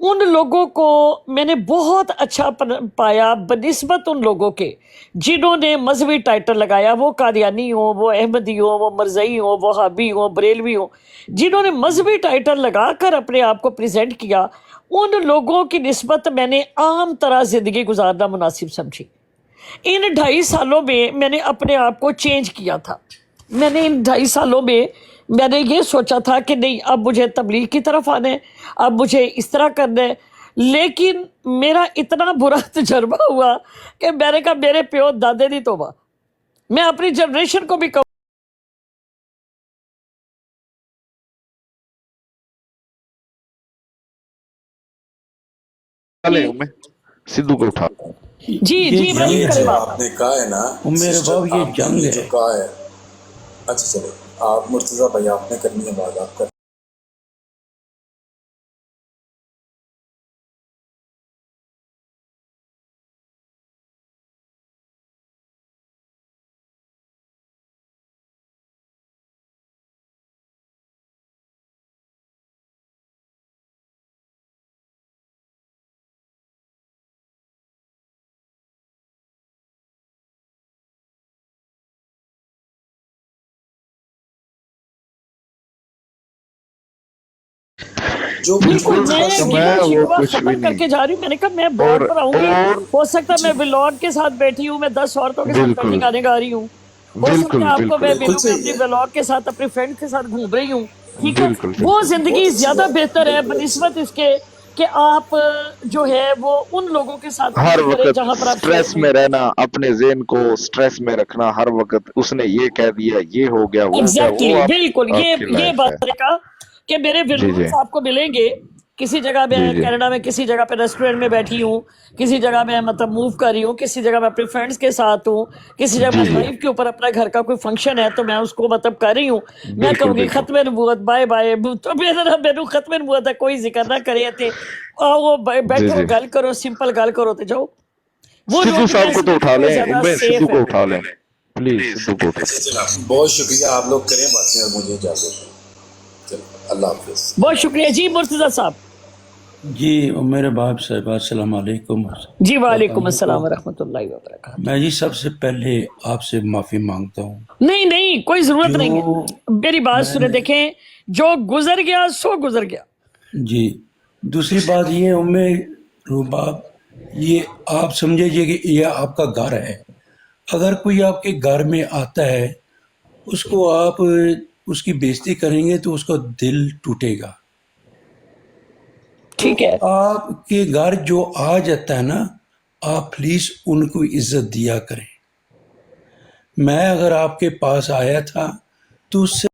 ان لوگوں کو میں نے بہت اچھا پایا بنسبت ان لوگوں کے جنہوں نے مذہبی ٹائٹل لگایا، وہ قادیانی ہوں، وہ احمدی ہوں، وہ مرزئی ہوں، وہ وہابی ہوں، بریلوی ہوں، جنہوں نے مذہبی ٹائٹل لگا کر اپنے آپ کو پریزنٹ کیا، ان لوگوں کی نسبت میں نے عام طرح زندگی گزارنا مناسب سمجھی۔ ان 2.5 سالوں میں میں نے اپنے آپ کو چینج کیا تھا۔ میں نے ان 2.5 سالوں میں میں نے یہ سوچا تھا کہ نہیں، اب مجھے تبلیغ کی طرف آنا ہے، اب مجھے اس طرح کرنا ہے۔ لیکن میرا اتنا برا تجربہ ہوا کہ میں نے کہا میرے پیو دادے دی توبہ، میں اپنی جنریشن کو بھی کہوں لے میں سدھو کو اٹھا جی جی ابراہیم کرے جو بات۔ آپ نے کہا ہے نا میرے سسٹر، باپ یہ آپ نے جنگ جو ہے۔ کہا ہے، اچھا چلے آپ مرتضیٰ بھائی آپ نے کرنی ہے بات، آپ کر جو کچھ بالکل، میں تو یہ میں وہ شکوہ کچھ بھی ختم کر نہیں، کے جا رہی ہوں۔ میں نے کہا میں اور براڈ پر آؤں گی، اور ہو سکتا ہے میں ویلوڈ کے ساتھ بیٹھی ہوں، میں 10 عورتوں کے ساتھ بیٹھی بالکل گانے گا رہی ہوں، ہو سکتا بالکل ہے آپ کو میں بالکل بالکل ملوں، میں صحیح اپنی ہے، ویلوڈ کے ساتھ اپنی فرینڈ کے ساتھ گھوم رہی ہوں، ٹھیک ہے، بالکل وہ بالکل زندگی بہت اچھی زیادہ بات بہتر ہے بالکل اچھی بنسبت بات اس کے کہ آپ جو ہے وہ ان لوگوں کے ساتھ ہر عمل کریں وقت جہاں پر آپ سیف سٹریس ہیں۔ میں رہنا، اپنے ذہن کو سٹریس میں رکھنا، ہر وقت اس نے یہ کہہ دیا، یہ ہو گیا، وہ ہو گیا، ایگزیکٹلی، وہ بالکل، آپ کی یہ لائف ہے۔ بات نے کہا کہ میرے جی جی ویلورز آپ کو ملیں گے کسی جگہ میں، جی جی کینیڈا میں کسی جگہ پہ ریسٹورینٹ میں بیٹھی ہوں، کسی جگہ میں مطلب موو کر رہی ہوں، کسی جگہ میں اپنے فرینڈس کے ساتھ ہوں، کسی جگہ جی میں جی لائف کے اوپر اپنا گھر کا کوئی فنکشن ہے تو میں اس کو مطلب کر رہی ہوں، میں بالکل کہوں گی بالکل ختم نبوت بائے بائے، تو میرے ختم نبوت کا کوئی ذکر نہ کرے تھے، وہ جی بیٹھو جی گل کرو، سمپل گل کرو تے جاؤ۔ وہ سدھو لوگ صاحب کو تو ویسے اٹھا وہ لیں، زیادہ میں سدھو سیف ہے۔ کو اٹھا لیں پلیز، سدھو کو اٹھا اچھا چلا، بہت شکریہ، آپ لوگ کریں باتیں اور مجھے اجازت دیں، چلو اللہ حافظ۔ بہت شکریہ جی مرتضیٰ صاحب۔ جی میرے باپ صاحب السلام علیکم، جی سب وعلیکم بھائیوں کو السلام ورحمۃ اللہ وبرکاتہ۔ میں جی سب سے پہلے آپ سے معافی مانگتا ہوں۔ نہیں نہیں، کوئی ضرورت جو نہیں ہے، میری بات میں سنیں، نے دیکھیں جو گزر گیا سو گزر گیا۔ جی دوسری بات یہ روباب، یہ آپ سمجھے کہ یہ آپ کا گھر ہے، اگر کوئی آپ کے گھر میں آتا ہے اس کو آپ اس کی بےزتی کریں گے تو اس کا دل ٹوٹے گا۔ تو ٹھیک ہے، آپ کے گھر جو آ جاتا ہے نا، آپ پلیز ان کو عزت دیا کریں۔ میں اگر آپ کے پاس آیا تھا تو اس سے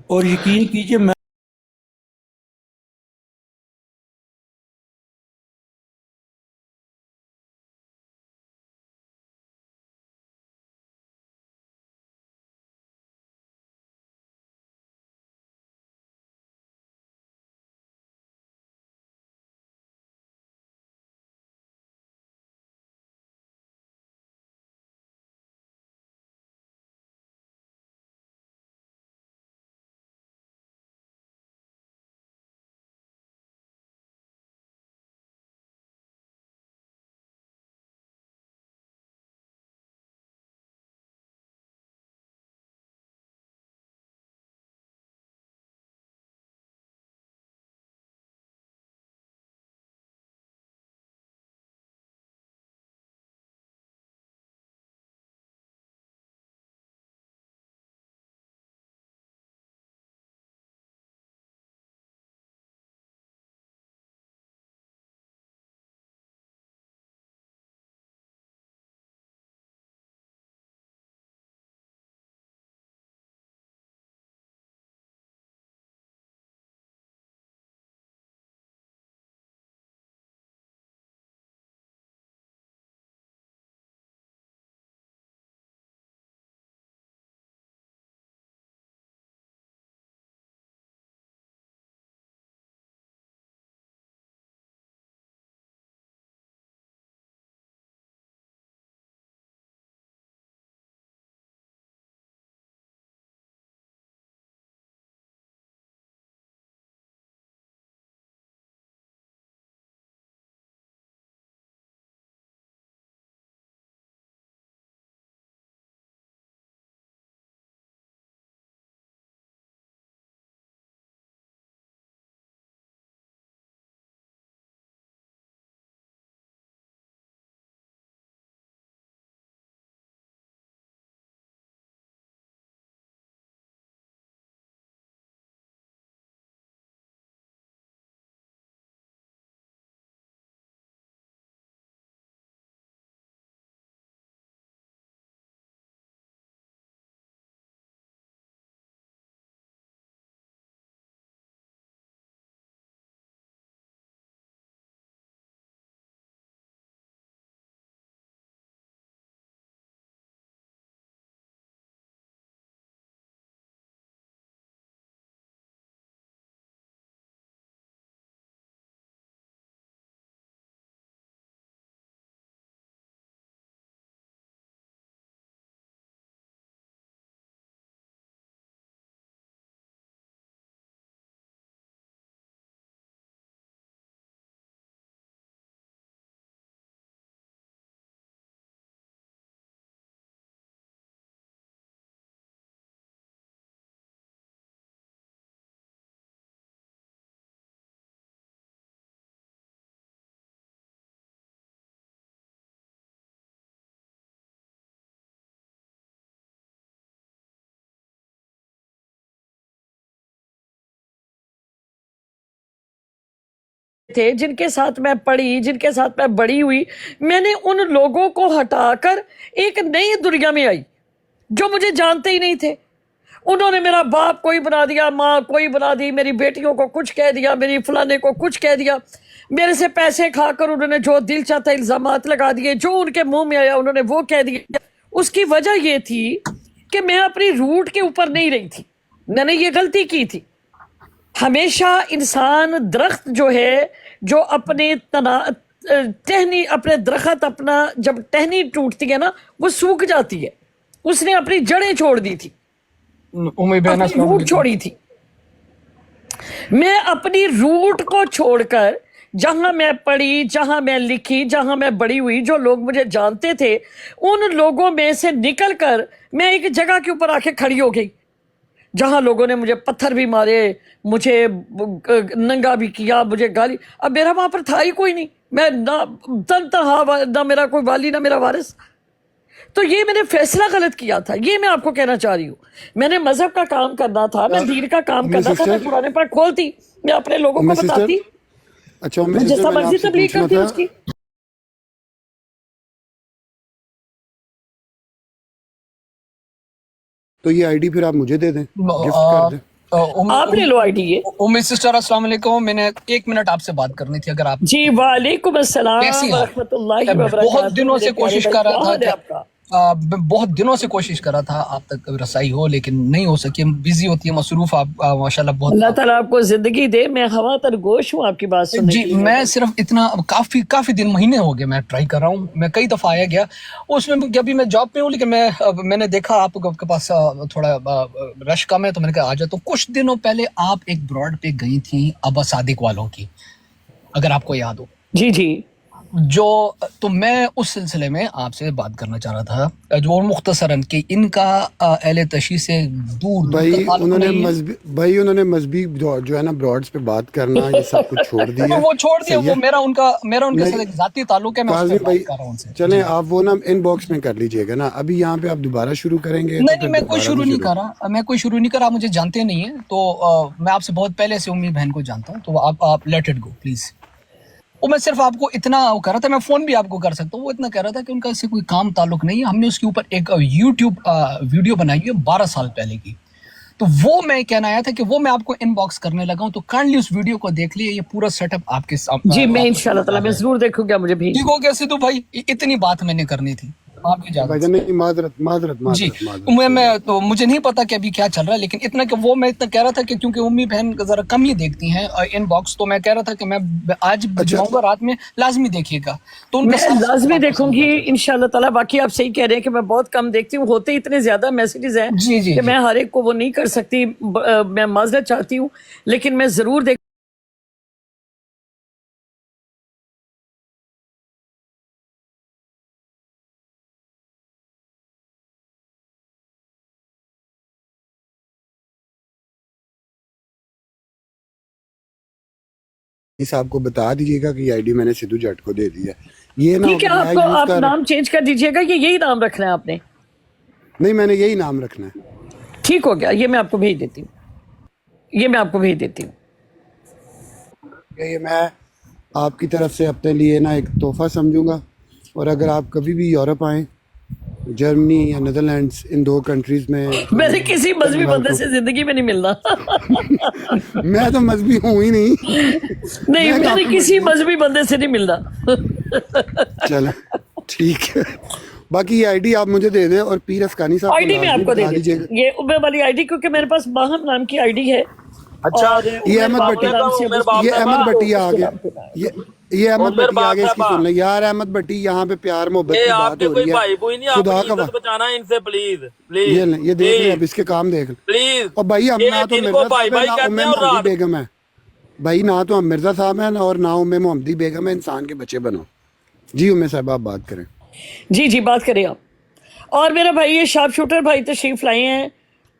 اور یقین کیجئے میں تھے, جن کے ساتھ میں پڑھی, جن کے ساتھ میں بڑی ہوئی, میں نے ان لوگوں کو ہٹا کر ایک نئی دنیا میں آئی جو مجھے جانتے ہی نہیں تھے. انہوں نے میرا باپ کوئی بنا دیا, ماں کوئی بنا دی, میری بیٹیوں کو کچھ کہہ دیا, میری فلانے کو کچھ کہہ دیا, میرے سے پیسے کھا کر انہوں نے جو دل چاہتا الزامات لگا دیے, جو ان کے منہ میں آیا انہوں نے وہ کہہ دیا. اس کی وجہ یہ تھی کہ میں اپنی روٹ کے اوپر نہیں رہی تھی. میں نے یہ غلطی کی تھی. ہمیشہ انسان درخت جو ہے, جو اپنے ٹہنی, اپنے درخت اپنا جب ٹہنی ٹوٹتی ہے نا وہ سوکھ جاتی ہے. اس نے اپنی جڑیں چھوڑ دی تھی, اپنی روٹ چھوڑی تھی. میں اپنی روٹ کو چھوڑ کر جہاں میں پڑھی, جہاں میں لکھی, جہاں میں بڑی ہوئی, جو لوگ مجھے جانتے تھے, ان لوگوں میں سے نکل کر میں ایک جگہ کے اوپر آ کے کھڑی ہو گئی جہاں لوگوں نے مجھے پتھر بھی مارے, مجھے ننگا بھی کیا, مجھے گالی. اب میرا وہاں پر تھا ہی کوئی نہیں, میں نہ میرا کوئی والی نہ میرا وارث. تو یہ میں نے فیصلہ غلط کیا تھا, یہ میں آپ کو کہنا چاہ رہی ہوں. میں نے مذہب کا کام کرنا تھا, میں دین کا کام کرنا تھا, میں قرآن پاک کھولتی, میں اپنے لوگوں کو بتاتی, اچھا میں جیسا مرضی تبلیغ کرتی اس کی. تو یہ آئی ڈی پھر آپ مجھے دے دیں, گفٹ کر دیں. آپ لے لو آئی ڈی. یہ امی سسٹر السلام علیکم, میں نے 1 منٹ آپ سے بات کرنی تھی, اگر آپ. جی وعلیکم السلام ورحمۃ اللہ وبرکاتہ. بہت دنوں سے کوشش کر رہا تھا, بہت دنوں سے کوشش کر رہا تھا آپ تک رسائی ہو, لیکن نہیں ہو سکی. بزی ہوتی ہے, مصروف آپ ماشاءاللہ بہت. اللہ تعالیٰ آپ کو زندگی دے, میں ہوا تر گوش ہوں آپ کی بات سننے. جی میں صرف اتنا, کافی دن, مہینے ہو گئے میں ٹرائی کر رہا ہوں. میں کئی دفعہ آیا گیا اس میں, ابھی میں جاب پہ ہوں, لیکن میں نے دیکھا آپ کے پاس تھوڑا رش کم ہے, تو میں نے کہا آ جاتا ہوں. کچھ دنوں پہلے آپ ایک براڈ پہ گئی تھیں ابا صادق والوں کی, اگر آپ کو یاد ہو. جی جی. تو میں اس سلسلے میں آپ سے بات کرنا چاہ رہا تھا, جو مختصراً کہ ان کا اہل تشیع سے دور. بھائی انہوں نے مذہبی جو ہے نا براڈز پہ بات کرنا, یہ سب کچھ چھوڑ دیا. وہ چھوڑ دیا, وہ میرا ان کے ساتھ ایک ذاتی تعلق ہے, میں اس سے بات کر رہا ہوں ان سے. چلیں آپ وہ نا ان باکس میں کر لیجئے گا نا, ابھی یہاں پہ آپ دوبارہ شروع کریں گے. نہیں, میں کوئی شروع نہیں کر رہا, آپ مجھے جانتے نہیں ہیں. تو میں آپ سے بہت پہلے سے امی بہن کو جانتا ہوں, تو آپ لیٹ اٹ گو پلیز. وہ میں صرف آپ کو اتنا کر رہا تھا, میں فون بھی آپ کو کر سکتا ہوں, وہ اتنا کہہ رہا تھا کہ ان کا اس سے کوئی کام تعلق نہیں ہے. ہم نے اس کے اوپر ایک یوٹیوب ویڈیو بنائی ہے 12 سال پہلے کی, تو وہ میں کہنا آیا تھا کہ وہ میں آپ کو ان باکس کرنے لگا ہوں, تو کائنڈلی اس ویڈیو کو دیکھ لیے. یہ پورا سیٹ اپ آپ کے سامنے. جی میں انشاءاللہ تعالیٰ میں ضرور دیکھوں گا. مجھے بھی ٹھیک ہو گیا سدھو بھائی, اتنی بات میں نے کرنی تھی آپ کی اجازت. معذرت. جی میں تو مجھے نہیں پتا کہ ابھی کیا چل رہا ہے, لیکن اتنا کہ وہ میں اتنا کہہ رہا تھا کہ کیونکہ امی بہن ذرا کم ہی دیکھتی ہیں ان باکس, تو میں کہہ رہا تھا کہ میں آج جاؤں گا, رات میں لازمی دیکھیے گا. تو میں لازمی دیکھوں گی انشاءاللہ تعالیٰ. باقی آپ صحیح کہہ رہے ہیں کہ میں بہت کم دیکھتی ہوں, ہوتے اتنے زیادہ میسیجز ہیں کہ میں ہر ایک کو وہ نہیں کر سکتی. میں معذرت چاہتی ہوں, لیکن میں ضرور دیکھ. اس آپ کو بتا دیجیے گا کہ یہ آئی ڈی میں نے سدھو جٹ کو دے دی ہے. یہ نا ٹھیک ہے, آپ نام چینج کر دیجیے گا, یہی نام رکھنا ہے آپ نے. نہیں, میں نے یہی نام رکھنا ہے. ٹھیک ہو گیا, یہ میں آپ کو بھیج دیتی ہوں. یہ میں آپ کی طرف سے اپنے لیے نا ایک تحفہ سمجھوں گا, اور اگر آپ کبھی بھی یورپ آئیں, جرمنی یا نیدرلینڈس, ان 2 کنٹریز میں میں نے کسی مذہبی بندے سے زندگی میں نہیں ملنا. میں تو مذہبی ہوں ہی نہیں. نہیں, میں نے کسی مذہبی بندے سے نہیں ملنا. چلیں ٹھیک ہے. باقی یہ آئی ڈی آپ مجھے دے دیں, اور پیر افغانی صاحب آئی ڈی میں آپ کو دے دیجیے گا, یہ عمر والی آئی ڈی, کیونکہ میرے پاس باہم نام کی آئی ڈی ہے. اچھا, یہ احمد بٹی آ گیا, یہ احمد بٹی آ گیا, اس کی سن لیں یار. احمد بٹی یہاں پہ پیار محبت کی بات ہو رہی ہے, خدا کا بچانا ان سے پلیز. یہ دیکھ لیں, اب اس کے کام دیکھ لیں پلیز. اور بھائی ہم نہ تو مرزا صاحب ہے, نہ محمدی بیگم ہے. بھائی نہ تو ہم مرزا صاحب ہیں, اور نہ محمدی بیگم ہے. انسان کے بچے بنو. جی ام صاحب آپ بات کریں. جی بات کریں آپ. اور میرا بھائی یہ شارپ شوٹر بھائی تشریف لائے ہیں,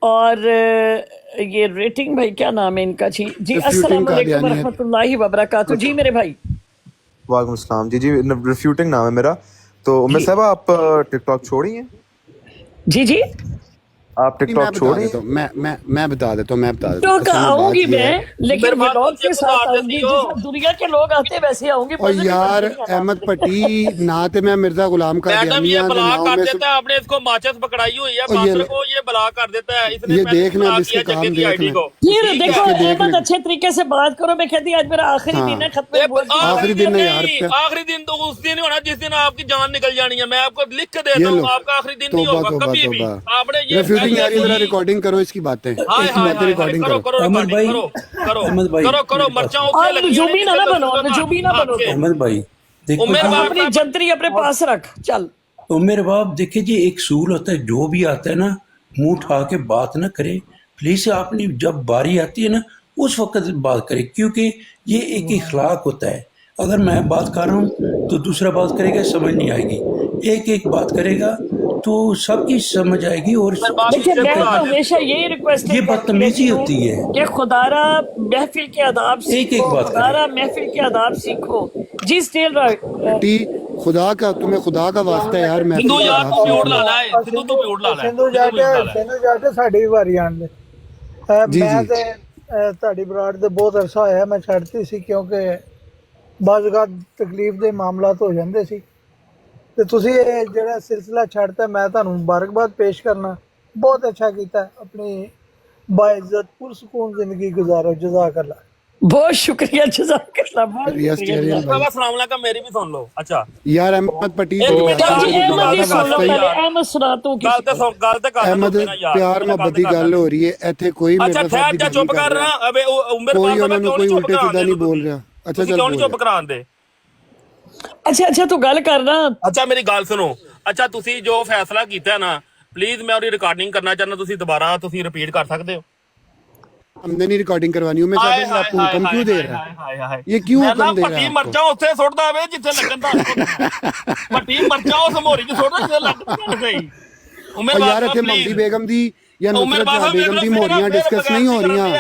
اور یہ ریٹنگ بھائی کیا نام ہے ان کا. جی السلام علیکم ورحمۃ اللہ وبرکاتہ. جی میرے بھائی. وعلیکم السلام. جی ریفیوٹنگ نام ہے میرا. تو عمر صاحبہ آپ ٹک ٹاک چھوڑی ہیں؟ جی آپ ٹک ٹاک چھوڑ رہی ہیں؟ میں بتا دیتا ہوں تو آؤں گی میں، لیکن ولاگ کے ساتھ آؤں گی، جیسے دنیا کے لوگ آتے ویسے آؤں گی۔ اور یار احمد پٹی نہ تے میں مرزا غلام میڈم یہ بلاک کر دیتا ہے، آپ نے اس کو ماچس پکڑائی ہوئی ہے باندر کو، یہ بلاک کر دیتا ہے، اس نے یہ پہلے دیکھنا بلاک اس کے کیا کام جگہ کی آئی ڈی دیکھنا۔ کو۔ پھر دیکھو احمد اچھے طریقے سے بات کرو، میں کہتی آج میرا آخری دن ہے ختم آخری دن ہے یار، نہیں، آخری دن تو اس دن ہونا جس دن آپ کی جان نکل جانی ہے، میں آپ کو لکھ کے دیتا ہوں، آپ کا آخری دن نہیں ہوگا کبھی بھی۔ آپ نے یہ ریفیوٹنگ یار ذرا ریکارڈنگ کرو اس کی باتیں، اس کی باتیں ریکارڈنگ کرو۔ احمد بھائی، کرو مرچاں اور نجومی نہ بنو، نجومی نہ بنو، احمد بھائی دیکھو اپنی جنتری اپنے پاس رکھ، چل۔ میرے باپ دیکھیں جی، ایک اصول ہوتا ہے، جو بھی آتا ہے نا منہ اٹھا کے بات نہ کرے پلیز۔ آپ نے جب باری آتی ہے نا اس وقت بات کرے، کیونکہ یہ ایک اخلاق ہوتا ہے۔ اگر میں بات کر رہا ہوں تو دوسرا بات کرے گا، سمجھ نہیں آئے گی، ایک بات کرے گا تو سب کی سمجھ آئے گی۔ اور دیکھیں میں تو ہمیشہ یہی ریکویسٹ یہ بدتمیزی ہوتی ہے کہ خدارا محفل کے آداب سیکھو، خدارا محفل کے آداب سیکھو۔ جی اسٹیل پٹی خدا کا، تمہیں خدا کا واسطہ ہے یار، میں سندھو یار تو پیوڑ لانا ہے، سندھو تو پیوڑ لانا ہے، سندھو جاٹے ਸਾਡੀ ਵਾਰੀ ਆਂਦੇ ਮੈਂ ਤੇ ਤੁਹਾਡੀ ਬਰਾੜ ਦੇ ਬਹੁਤ ਅਰਸਾ ਹੋਇਆ ਮੈਂ ਛੱਡਤੀ ਸੀ, ਕਿਉਂਕਿ ਬਾਜ਼ਗਾਤ ਤਕਲੀਫ ਦੇ ਮਾਮਲਾਤ ਹੋ ਜਾਂਦੇ ਸੀ, ਤੇ ਤੁਸੀਂ ਇਹ ਜਿਹੜਾ ਸਿਲਸਿਲਾ ਛੱਡਤਾ ਮੈਂ ਤੁਹਾਨੂੰ ਮੁਬਾਰਕਬਾਦ ਪੇਸ਼ ਕਰਨਾ, ਬਹੁਤ ਅੱਛਾ ਕੀਤਾ, ਆਪਣੀ ਬਾਇਜ਼ਤ ਪੁਰਸਕੂਨ ਜ਼ਿੰਦਗੀ ਗੁਜ਼ਾਰੋ، جزاک اللہ۔ بہت شکریہ، جزاک اللہ، بہت شکریہ۔ السلام علیکم، میری بھی سن لو۔ اچھا یار احمد پٹی احمد پیار محبت کی گل ہو رہی ہے ایتھے، کوئی اچھا ٹھہر جا، چپ کر رہا، ابے عمر کوئی انہوں نے کوئی الٹے سیدھا نہیں بول رہا۔ اچھا چل کیوں نہیں چپ کران دے؟ اچھا تو گل کرنا۔ اچھا میری گل سنو، اچھا تسی جو فیصلہ کیتا ہے نا پلیز میں ਉਹਦੀ ریکارڈنگ کرنا چاہنا، تسی دوبارہ تسی ریپیٹ کر سکتے ہو؟ ہم نے نہیں ریکارڈنگ کروانی ہوں، میں چاہتا ہوں آپ کو حکم کیوں دے رہا ہے، یہ کیوں حکم دے رہا ہے؟ پٹی مرچا اتنے سٹدا ہوے جتھے لگن دا، پٹی مرچا اس موري چ سٹدا جتھے لگن صحیح۔ عمر یار اتنے ممتی بیگم دی یا نصرت جہاں بیگم دی موریاں ڈسکس نہیں ہو رہی،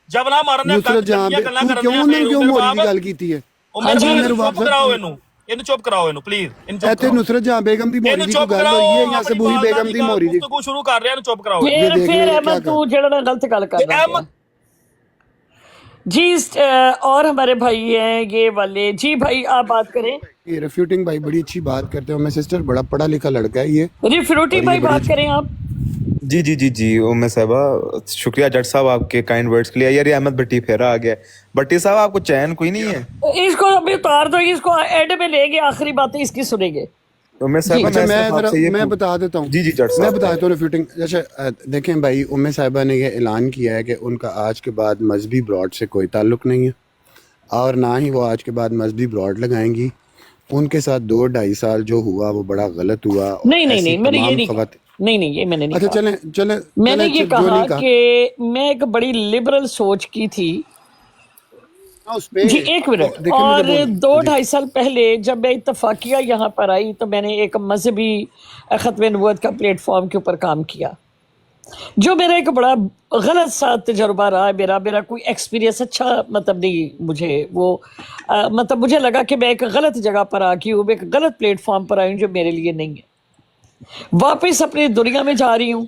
جب نہ مارن نصرت جہاں کیوں انہوں نے کیوں موری دی گل کیتی ہے؟ چپ کراؤ اینو چپ کراؤ اینو پلیز۔ ایتھے نصرت جہاں بیگم دی موری دی گل ہوئی ہے یا سبوہی بیگم دی موری دی؟ گفتگو شروع کر رہے ہیں، چپ کراؤ۔ پھر احمد تو جڑا نا غلط گل کر رہا ہے جی۔ اور ہمارے بھائی ہیں یہ والے، جی بھائی آپ بات کریں۔ یہ ریفیوٹنگ بھائی بڑی اچھی بات کرتے ہو، میں سسٹر بڑا پڑھا لکھا لڑکا ہے یہ۔ ریفیوٹنگ بھائی بات کریں آپ۔ جی ام صاحبہ شکریہ جٹ صاحب آپ کے کائنڈ ورڈز کے لیے۔ یار یہ احمد بھٹی پھیرا آ گیا، بھٹی صاحب آپ کو چین کوئی نہیں ہے؟ اس کو ابھی اتار دو، اس کو اینڈ میں لیں گے، آخری باتیں اس کی سنیں گے۔ میں بتا دیتا ہوں، جی جٹ میں بتا دیتا ہوں ریفیوٹنگ۔ جیسے دیکھیں بھائی، ام صاحبہ نے یہ اعلان کیا ہے کہ ان کا آج کے بعد مذہبی براڈ سے کوئی تعلق نہیں ہے، اور نہ ہی وہ آج کے بعد مذہبی براڈ لگائیں گی۔ ان کے ساتھ 2-2.5 سال جو ہوا وہ بڑا غلط ہوا۔ نہیں میں نے یہ نہیں کہا، نہیں یہ میں نے نہیں کہا۔ اچھا چلیں میں نے یہ کہا کہ میں ایک بڑی لبرل سوچ کی تھی۔ جی ایک منٹ، اور 2-2.5 سال پہلے جب میں اتفاقیہ یہاں پر آئی تو میں نے ایک مذہبی ختم نبوت کا پلیٹ فارم کے اوپر کام کیا، جو میرا ایک بڑا غلط سا تجربہ رہا۔ میرا کوئی ایکسپیرینس اچھا مطلب نہیں، مجھے وہ مطلب مجھے لگا کہ میں ایک غلط جگہ پر آ گئی ہوں، میں ایک غلط پلیٹ فارم پر آئی ہوں جو میرے لیے نہیں ہے۔ واپس اپنی دنیا میں جا رہی ہوں،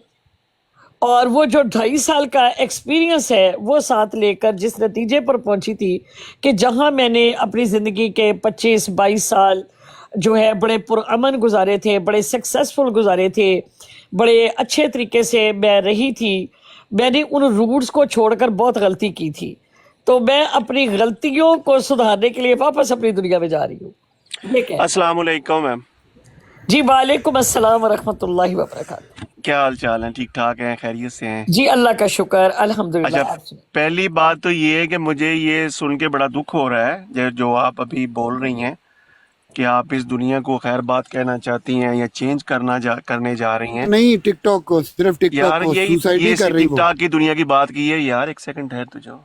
اور وہ جو 2.5 سال کا ایکسپیرینس ہے وہ ساتھ لے کر جس نتیجے پر پہنچی تھی کہ جہاں میں نے اپنی زندگی کے 25-22 سال جو ہے بڑے پرامن گزارے تھے، بڑے سکسیسفل گزارے تھے، بڑے اچھے طریقے سے میں رہی تھی، میں نے ان روٹس کو چھوڑ کر بہت غلطی کی تھی، تو میں اپنی غلطیوں کو سدھارنے کے لیے واپس اپنی دنیا میں جا رہی ہوں۔ السلام علیکم میم۔ جی وعلیکم السلام ورحمۃ اللہ وبرکاتہ۔ کیا حال چال ہیں؟ ٹھیک ٹھاک ہیں؟ خیریت سے ہیں؟ جی اللہ کا شکر الحمدللہ۔ اچھا پہلی بات تو یہ ہے کہ مجھے یہ سن کے بڑا دکھ ہو رہا ہے جو آپ ابھی بول رہی ہیں کہ آپ اس دنیا کو خیر بات کہنا چاہتی ہیں یا چینج کرنے جا رہی ہیں۔ نہیں ٹک ٹاک کو، صرف ٹک ٹاک کو یار سوسائٹی کر رہی ہے، ٹک ٹاک کی دنیا کی بات کی ہے۔ یار ایک سیکنڈ ٹھہر تو جاؤ۔